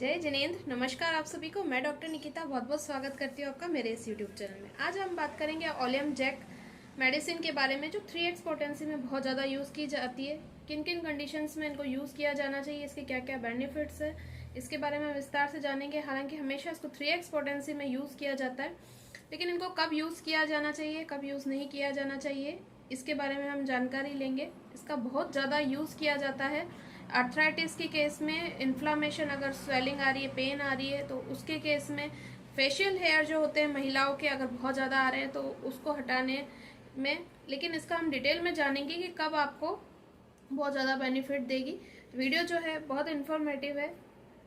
जय जिनेंद्र। नमस्कार आप सभी को। मैं डॉक्टर निकिता बहुत बहुत स्वागत करती हूँ आपका मेरे इस यूट्यूब चैनल में। आज हम बात करेंगे ओलियम जैक मेडिसिन के बारे में, जो 3x पोटेंसी में बहुत ज़्यादा यूज़ की जाती है। किन किन कंडीशंस में इनको यूज़ किया जाना चाहिए, इसके क्या क्या बेनिफिट्स है, इसके बारे में विस्तार से जानेंगे। हालांकि हमेशा इसको 3x पोटेंसी में यूज़ किया जाता है, लेकिन इनको कब यूज़ किया जाना चाहिए, कब यूज़ नहीं किया जाना चाहिए, इसके बारे में हम जानकारी लेंगे। इसका बहुत ज़्यादा यूज़ किया जाता है आर्थराइटिस के केस में, इन्फ्लामेशन, अगर स्वेलिंग आ रही है, पेन आ रही है, तो उसके केस में, फेशियल हेयर जो होते हैं महिलाओं के अगर बहुत ज़्यादा आ रहे हैं तो उसको हटाने में। लेकिन इसका हम डिटेल में जानेंगे कि कब आपको बहुत ज़्यादा बेनिफिट देगी। वीडियो जो है बहुत इन्फॉर्मेटिव है,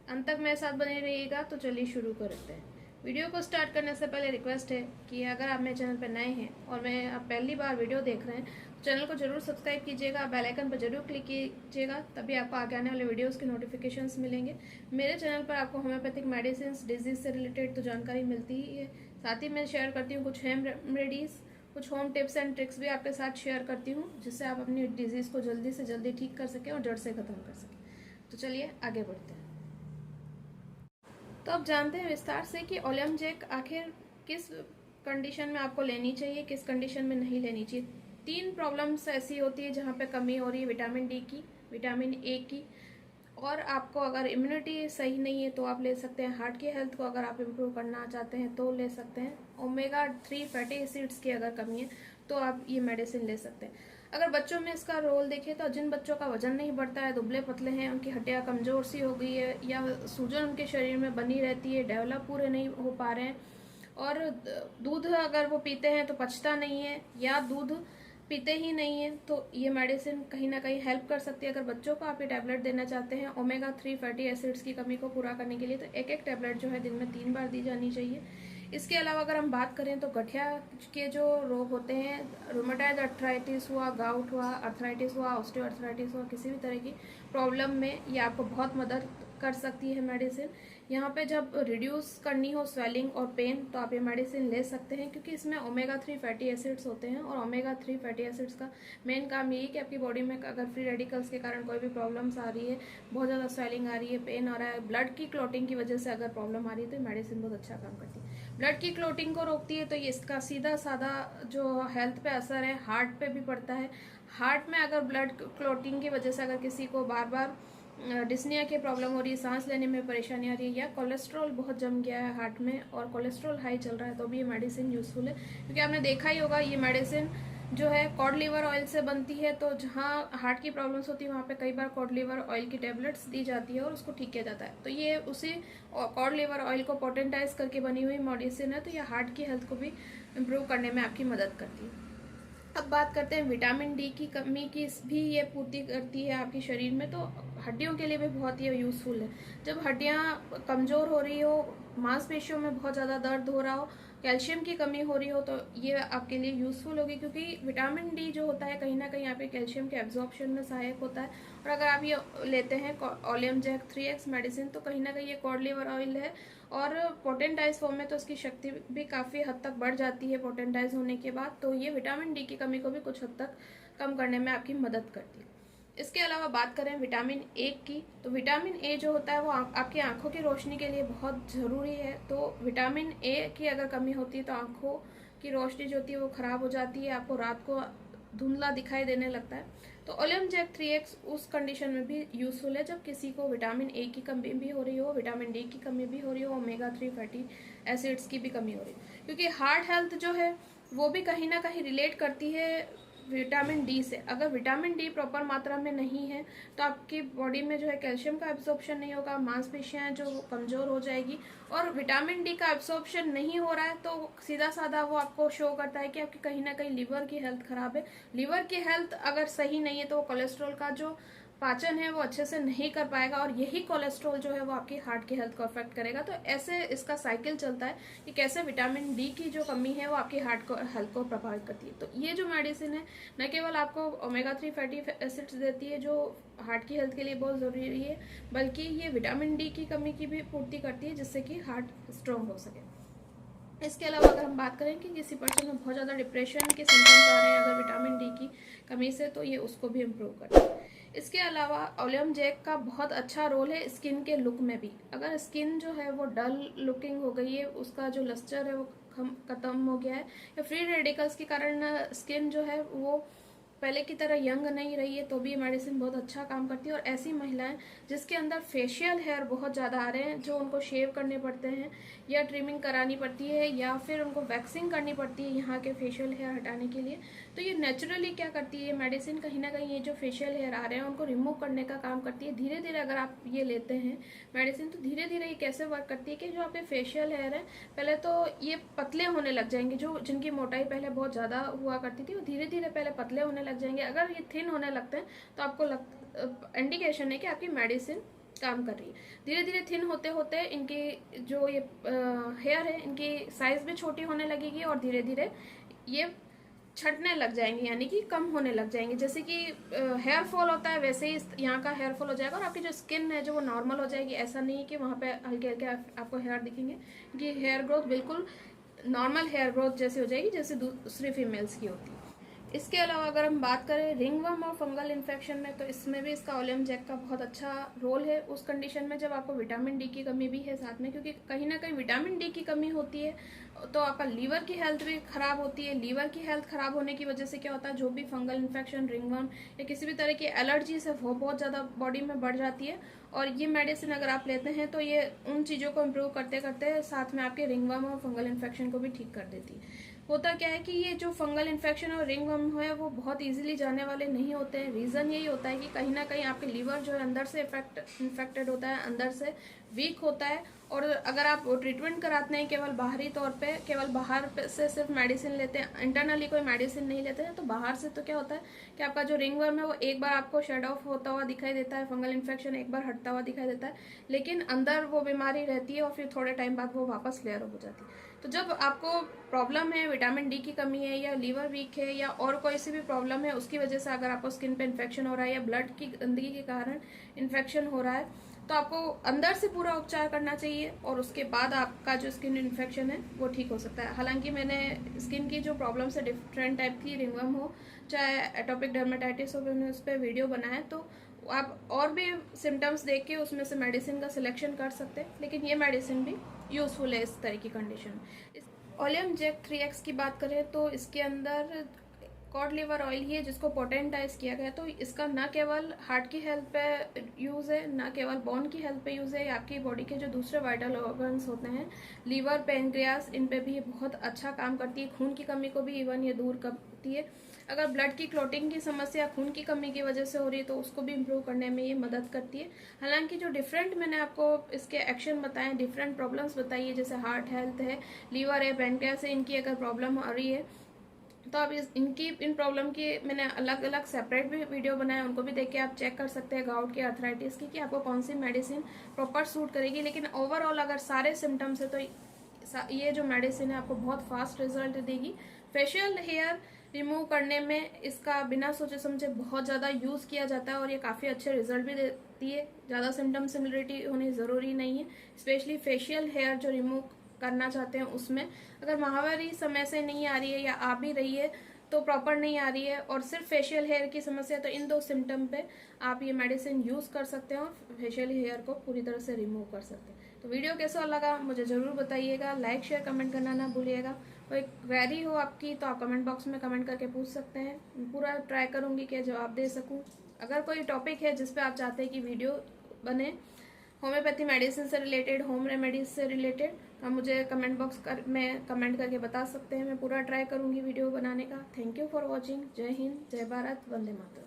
अंत तक मेरे साथ बने रहिएगा। तो चलिए शुरू करते हैं। वीडियो को स्टार्ट करने से पहले रिक्वेस्ट है कि अगर आप मेरे चैनल पर नए हैं और मैं आप पहली बार वीडियो देख रहे हैं तो चैनल को जरूर सब्सक्राइब कीजिएगा, बेल आइकन पर जरूर क्लिक कीजिएगा, तभी आपको आगे आने वाले वीडियोस के नोटिफिकेशंस मिलेंगे। मेरे चैनल पर आपको होम्योपैथिक मेडिसिन, डिजीज से रिलेटेड तो जानकारी मिलती ही है, साथ ही मैं शेयर करती हूँ कुछ होम रेमेडीज़, कुछ होम टिप्स एंड ट्रिक्स भी आपके साथ शेयर करती हूँ, जिससे आप अपनी डिजीज़ को जल्दी से जल्दी ठीक कर सकें और जड़ से ख़त्म कर सकें। तो चलिए आगे बढ़ते हैं। तो अब जानते हैं विस्तार से कि ओलियम जैक आखिर किस कंडीशन में आपको लेनी चाहिए, किस कंडीशन में नहीं लेनी चाहिए। 3 प्रॉब्लम्स ऐसी होती है जहाँ पे कमी हो रही है विटामिन डी की, विटामिन ए की, और आपको अगर इम्यूनिटी सही नहीं है तो आप ले सकते हैं। हार्ट की हेल्थ को अगर आप इम्प्रूव करना चाहते हैं तो ले सकते हैं। ओमेगा 3 फैटी एसिड्स की अगर कमी है तो आप ये मेडिसिन ले सकते हैं। अगर बच्चों में इसका रोल देखें तो जिन बच्चों का वजन नहीं बढ़ता है, दुबले पतले हैं, उनकी हड्डियाँ कमज़ोर सी हो गई है या सूजन उनके शरीर में बनी रहती है, डेवलप पूरे नहीं हो पा रहे हैं, और दूध अगर वो पीते हैं तो पचता नहीं है, या दूध पीते ही नहीं है, तो ये मेडिसिन कहीं ना कहीं हेल्प कर सकती है। अगर बच्चों को आप ये टैबलेट देना चाहते हैं ओमेगा 3 फैटी एसिड्स की कमी को पूरा करने के लिए, तो एक एक टैबलेट जो है दिन में 3 बार दी जानी चाहिए। इसके अलावा अगर हम बात करें तो गठिया के जो रोग होते हैं, रोमेटॉइड अर्थराइटिस हुआ, गाउट हुआ, अर्थराइटिस हुआ, ऑस्टियोआर्थराइटिस हुआ, किसी भी तरह की प्रॉब्लम में ये आपको बहुत मदद कर सकती है मेडिसिन। यहाँ पे जब रिड्यूस करनी हो स्वेलिंग और पेन तो आप ये मेडिसिन ले सकते हैं, क्योंकि इसमें ओमेगा 3 फैटी एसिड्स होते हैं। और ओमेगा 3 फैटी एसिड्स का मेन काम यही कि आपकी बॉडी में अगर फ्री रेडिकल्स के कारण कोई भी प्रॉब्लम्स आ रही है, बहुत ज़्यादा स्वेलिंग आ रही है, पेन आ रहा है, ब्लड की क्लॉटिंग की वजह से अगर प्रॉब्लम आ रही है, तो मेडिसिन बहुत अच्छा काम करती है। ब्लड की क्लॉटिंग को रोकती है, तो ये इसका सीधा साधा जो हेल्थ पे असर है हार्ट पे भी पड़ता है। हार्ट में अगर ब्लड क्लॉटिंग की वजह से अगर किसी को बार बार डिस्निया की प्रॉब्लम हो रही है, सांस लेने में परेशानी आ रही है, या कोलेस्ट्रॉल बहुत जम गया है हार्ट में और कोलेस्ट्रॉल हाई चल रहा है, तो भी ये मेडिसिन यूजफुल है। क्योंकि आपने देखा ही होगा ये मेडिसिन जो है कॉड लिवर ऑयल से बनती है, तो जहाँ हार्ट की प्रॉब्लम्स होती है वहाँ पे कई बार कॉड लिवर ऑयल की टेबलेट्स दी जाती है और उसको ठीक किया जाता है। तो ये उसी कॉड लिवर ऑयल को पोटेंटाइज करके बनी हुई मेडिसिन है, तो ये हार्ट की हेल्थ को भी इम्प्रूव करने में आपकी मदद करती है। अब बात करते हैं विटामिन डी की कमी की भी ये पूर्ति करती है आपके शरीर में, तो हड्डियों के लिए भी बहुत ही यूज़फुल है। जब हड्डियाँ कमज़ोर हो रही हो, मांसपेशियों में बहुत ज़्यादा दर्द हो रहा हो, कैल्शियम की कमी हो रही हो, तो ये आपके लिए यूज़फुल होगी, क्योंकि विटामिन डी जो होता है कहीं ना कहीं आपके कैल्शियम के एब्जॉर्प्शन में सहायक होता है। और अगर आप ये लेते हैं ओलियम जैक 3x मेडिसिन, तो कहीं ना कहीं ये कॉड लिवर ऑयल है और पोटेंटाइज फॉर्म में, तो इसकी शक्ति भी काफ़ी हद तक बढ़ जाती है पोटेंटाइज होने के बाद। तो ये विटामिन डी की कमी को भी कुछ हद तक कम करने में आपकी मदद करती है। इसके अलावा बात करें विटामिन ए की, तो विटामिन ए जो होता है वो आपकी आंखों की रोशनी के लिए बहुत ज़रूरी है। तो विटामिन ए की अगर कमी होती है तो आंखों की रोशनी जो होती है वो ख़राब हो जाती है, आपको रात को धुंधला दिखाई देने लगता है। तो ओलियम जैक 3x उस कंडीशन में भी यूजफुल है जब किसी को विटामिन ए की कमी भी हो रही हो, विटामिन डी की कमी भी हो रही हो, ओमेगा 3 फैटी एसिड्स की भी कमी हो रही हो, क्योंकि हार्ट हेल्थ जो है वो भी कहीं ना कहीं रिलेट करती है विटामिन डी से। अगर विटामिन डी प्रॉपर मात्रा में नहीं है तो आपकी बॉडी में जो है कैल्शियम का एब्जॉर्प्शन नहीं होगा, मांसपेशियां जो कमज़ोर हो जाएगी। और विटामिन डी का एब्जॉर्प्शन नहीं हो रहा है तो सीधा साधा वो आपको शो करता है कि आपकी कहीं ना कहीं लीवर की हेल्थ खराब है। लीवर की हेल्थ अगर सही नहीं है तो कोलेस्ट्रॉल का जो पाचन है वो अच्छे से नहीं कर पाएगा, और यही कोलेस्ट्रॉल जो है वो आपकी हार्ट की हेल्थ को अफेक्ट करेगा। तो ऐसे इसका साइकिल चलता है कि कैसे विटामिन डी की जो कमी है वो आपकी हार्ट को हेल्थ को प्रभावित करती है। तो ये जो मेडिसिन है न केवल आपको ओमेगा 3 फैटी एसिड्स देती है जो हार्ट की हेल्थ के लिए बहुत ज़रूरी है, बल्कि ये विटामिन डी की कमी की भी पूर्ति करती है, जिससे कि हार्ट स्ट्रॉन्ग हो सके। इसके अलावा अगर हम बात करें कि किसी पर्सन में बहुत ज़्यादा डिप्रेशन के सिम्टम्स आ रहे हैं अगर विटामिन डी की कमी से, तो ये उसको भी इम्प्रूव करता है। इसके अलावा ओलियम जैक का बहुत अच्छा रोल है स्किन के लुक में भी। अगर स्किन जो है वो डल लुकिंग हो गई है, उसका जो लस्टर है वो खत्म हो गया है, या फ्री रेडिकल्स के कारण स्किन जो है वो पहले की तरह यंग नहीं रही है, तो भी ये मेडिसिन बहुत अच्छा काम करती है। और ऐसी महिलाएं जिसके अंदर फेशियल हेयर बहुत ज़्यादा आ रहे हैं, जो उनको शेव करने पड़ते हैं या ट्रिमिंग करानी पड़ती है या फिर उनको वैक्सिंग करनी पड़ती है यहाँ के फेशियल हेयर हटाने के लिए, तो ये नेचुरली क्या करती है मेडिसिन, कहीं ना कहीं ये जो फेशियल हेयर आ रहे हैं उनको रिमूव करने का काम करती है। धीरे धीरे अगर आप ये लेते हैं मेडिसिन, तो धीरे धीरे ये कैसे वर्क करती है कि जो आपके फेशियल हेयर है पहले तो ये पतले होने लग जाएंगे, जो जिनकी मोटाई पहले बहुत ज़्यादा हुआ करती थी वो धीरे धीरे पहले पतले होने लग जाएंगे। अगर ये थिन होने लगते हैं तो आपको इंडिकेशन है कि आपकी मेडिसिन काम कर रही है। धीरे धीरे थिन होते होते इनकी जो ये हेयर है इनकी साइज भी छोटी होने लगेगी और धीरे धीरे ये छटने लग जाएंगे, यानी कि कम होने लग जाएंगे। जैसे कि हेयर फॉल होता है वैसे ही यहाँ का हेयर फॉल हो जाएगा और आपकी जो स्किन है जो वो नॉर्मल हो जाएगी। ऐसा नहीं है कि वहाँ पे हल्के हल्के आपको हेयर दिखेंगे, क्योंकि हेयर ग्रोथ बिल्कुल नॉर्मल हेयर ग्रोथ जैसी हो जाएगी जैसे दूसरी फीमेल्स की होती है। इसके अलावा अगर हम बात करें रिंगवर्म और फंगल इन्फेक्शन में, तो इसमें भी इसका ओलियम जैक का बहुत अच्छा रोल है उस कंडीशन में जब आपको विटामिन डी की कमी भी है साथ में, क्योंकि कहीं ना कहीं विटामिन डी की कमी होती है तो आपका लीवर की हेल्थ भी खराब होती है। लीवर की हेल्थ खराब होने की वजह से क्या होता है, जो भी फंगल इन्फेक्शन, रिंगवर्म या किसी भी तरह की एलर्जी है वो बहुत ज़्यादा बॉडी में बढ़ जाती है। और ये मेडिसिन अगर आप लेते हैं तो ये उन चीज़ों को इम्प्रूव करते करते साथ में आपके रिंगवर्म और फंगल इन्फेक्शन को भी ठीक कर देती है। होता क्या है कि ये जो फंगल इन्फेक्शन और रिंगवर्म है वो बहुत इजीली जाने वाले नहीं होते हैं। रीज़न यही होता है कि कहीं ना कहीं आपके लीवर जो है अंदर से इन्फेक्टेड होता है, अंदर से वीक होता है। और अगर आप ट्रीटमेंट कराते हैं केवल बाहरी तौर पे, केवल बाहर से सिर्फ मेडिसिन लेते हैं, इंटरनली कोई मेडिसिन नहीं लेते हैं, तो बाहर से तो क्या होता है कि आपका जो रिंगवर्म है वो एक बार आपको शेड ऑफ होता हुआ दिखाई देता है, फंगल इन्फेक्शन एक बार हटता हुआ दिखाई देता है, लेकिन अंदर वो बीमारी रहती है और फिर थोड़े टाइम बाद वो वापस फ्लेयर हो जाती है। तो जब आपको प्रॉब्लम है, विटामिन डी की कमी है या लीवर वीक है या और कोई सी भी प्रॉब्लम है, उसकी वजह से अगर आपको स्किन पे इन्फेक्शन हो रहा है या ब्लड की गंदगी के कारण इन्फेक्शन हो रहा है, तो आपको अंदर से पूरा उपचार करना चाहिए और उसके बाद आपका जो स्किन इन्फेक्शन है वो ठीक हो सकता है। हालांकि मैंने स्किन की जो प्रॉब्लम है डिफरेंट टाइप की, रिंगवर्म हो चाहे एटोपिक डर्मेटाइटिस हो, मैंने उस पर वीडियो बनाया, तो आप और भी सिम्टम्स देख के उसमें से मेडिसिन का सिलेक्शन कर सकते हैं, लेकिन ये मेडिसिन भी यूजफुल है इस तरह की कंडीशन में। ओलियम जैक 3X की बात करें तो इसके अंदर कॉड लिवर ऑयल ही है जिसको पोटेंटाइज किया गया है। तो इसका न केवल हार्ट की हेल्थ पे यूज़ है, न केवल बोन की हेल्थ पे यूज़ है, आपकी बॉडी के जो दूसरे वाइटल ऑर्गन्स होते हैं, लीवर, पेनक्रियास, इन पे भी ये बहुत अच्छा काम करती है। खून की कमी को भी इवन ये दूर करती है। अगर ब्लड की क्लॉटिंग की समस्या खून की कमी की वजह से हो रही है तो उसको भी इम्प्रूव करने में ये मदद करती है। हालांकि जो डिफरेंट मैंने आपको इसके एक्शन बताए, डिफरेंट प्रॉब्लम्स बताई है, जैसे हार्ट हेल्थ है, लीवर है, पेनक्रियास है, इनकी अगर प्रॉब्लम आ रही है तो आप इन प्रॉब्लम की मैंने अलग अलग सेपरेट भी वीडियो बनाए, उनको भी देख के आप चेक कर सकते हैं गाउट की, आर्थराइटिस की, कि आपको कौन सी मेडिसिन प्रॉपर सूट करेगी। लेकिन ओवरऑल अगर सारे सिम्टम्स है तो ये जो मेडिसिन है आपको बहुत फास्ट रिजल्ट देगी। फेशियल हेयर रिमूव करने में इसका बिना सोचे समझे बहुत ज़्यादा यूज़ किया जाता है और ये काफ़ी अच्छे रिजल्ट भी देती है। ज़्यादा सिम्टम सिमिलरिटी होनी ज़रूरी नहीं है, स्पेशली फेशियल हेयर जो रिमूव करना चाहते हैं उसमें। अगर माहवारी समय से नहीं आ रही है या आ भी रही है तो प्रॉपर नहीं आ रही है और सिर्फ फेशियल हेयर की समस्या, तो इन दो सिम्टम पे आप ये मेडिसिन यूज़ कर सकते हैं और फेशियल हेयर को पूरी तरह से रिमूव कर सकते हैं। तो वीडियो कैसा लगा मुझे ज़रूर बताइएगा, लाइक शेयर कमेंट करना ना भूलिएगा। कोई क्वेरी हो आपकी तो आप कमेंट बॉक्स में कमेंट करके पूछ सकते हैं, पूरा ट्राई करूँगी कि जवाब दे सकूँ। अगर कोई टॉपिक है जिस पर आप चाहते हैं कि वीडियो बने, होम्योपैथी मेडिसिन से रिलेटेड, होम रेमेडीज से रिलेटेड, आप मुझे कमेंट बॉक्स में कमेंट करके बता सकते हैं। मैं पूरा ट्राई करूँगी वीडियो बनाने का। Thank you for watching. जय हिंद, जय भारत, वंदे मातरम।